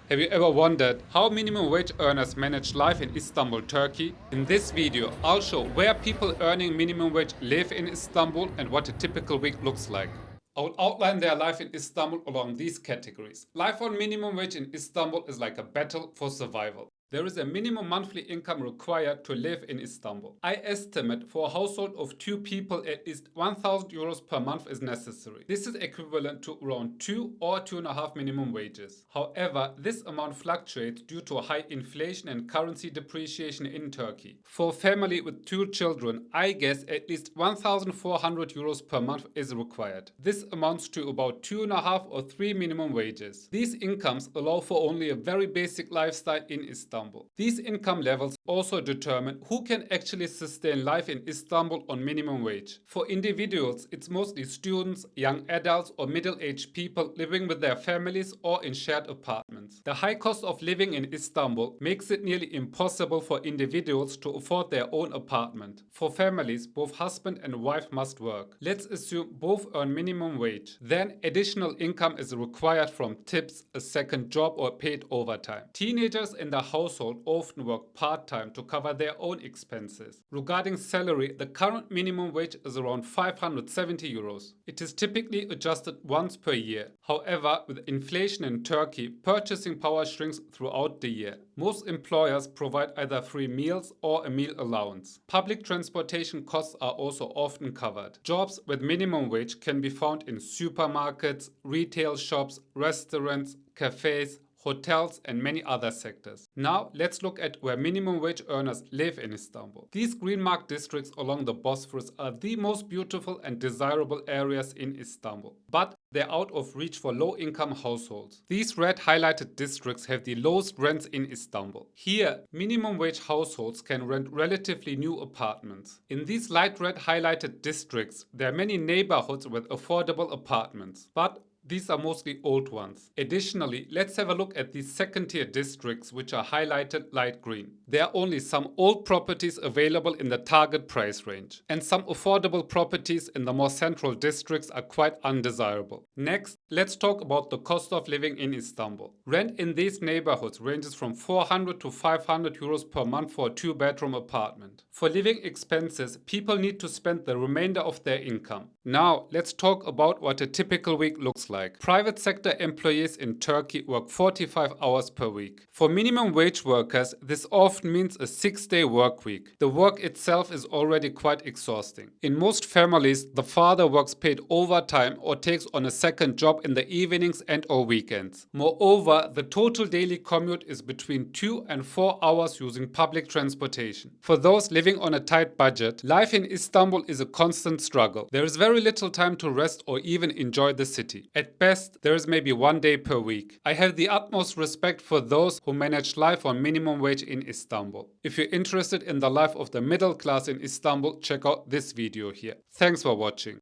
Have you ever wondered how minimum wage earners manage life in Istanbul, Turkey? In this video, I'll show where people earning minimum wage live in Istanbul and what a typical week looks like. I will outline their life in Istanbul along these categories. Life on minimum wage in Istanbul is like a battle for survival. There is a minimum monthly income required to live in Istanbul. I estimate for a household of 2 people at least 1000 euros per month is necessary. This is equivalent to around 2 or 2.5 minimum wages. However, this amount fluctuates due to high inflation and currency depreciation in Turkey. For a family with 2 children, I guess at least 1400 euros per month is required. This amounts to about 2.5 or 3 minimum wages. These incomes allow for only a very basic lifestyle in Istanbul. These income levels also determine who can actually sustain life in Istanbul on minimum wage. For individuals, it's mostly students, young adults, or middle-aged people living with their families or in shared apartments. The high cost of living in Istanbul makes it nearly impossible for individuals to afford their own apartment. For families, both husband and wife must work. Let's assume both earn minimum wage. Then additional income is required from tips, a second job, or paid overtime. Teenagers in the household often work part-time to cover their own expenses. Regarding salary, the current minimum wage is around 570 euros. It is typically adjusted once per year. However, with inflation in Turkey, purchasing power shrinks throughout the year. Most employers provide either free meals or a meal allowance. Public transportation costs are also often covered. Jobs with minimum wage can be found in supermarkets, retail shops, restaurants, cafes, hotels, and many other sectors. Now, let's look at where minimum wage earners live in Istanbul. These green marked districts along the Bosphorus are the most beautiful and desirable areas in Istanbul, but they're out of reach for low-income households. These red highlighted districts have the lowest rents in Istanbul. Here, minimum wage households can rent relatively new apartments. In these light red highlighted districts, there are many neighborhoods with affordable apartments, but these are mostly old ones. Additionally, let's have a look at these second-tier districts which are highlighted light green. There are only some old properties available in the target price range, and some affordable properties in the more central districts are quite undesirable. Next, let's talk about the cost of living in Istanbul. Rent in these neighborhoods ranges from 400 to 500 euros per month for a 2-bedroom apartment. For living expenses, people need to spend the remainder of their income. Now, let's talk about what a typical week looks like. Private sector employees in Turkey work 45 hours per week. For minimum wage workers, this often means a 6-day work week. The work itself is already quite exhausting. In most families, the father works paid overtime or takes on a second job in the evenings and/or weekends. Moreover, the total daily commute is between 2 and 4 hours using public transportation. For those living on a tight budget, life in Istanbul is a constant struggle. There is very little time to rest or even enjoy the city. At best, there is maybe 1 day per week. I have the utmost respect for those who manage life on minimum wage in Istanbul. If you're interested in the life of the middle class in Istanbul, check out this video here. Thanks for watching.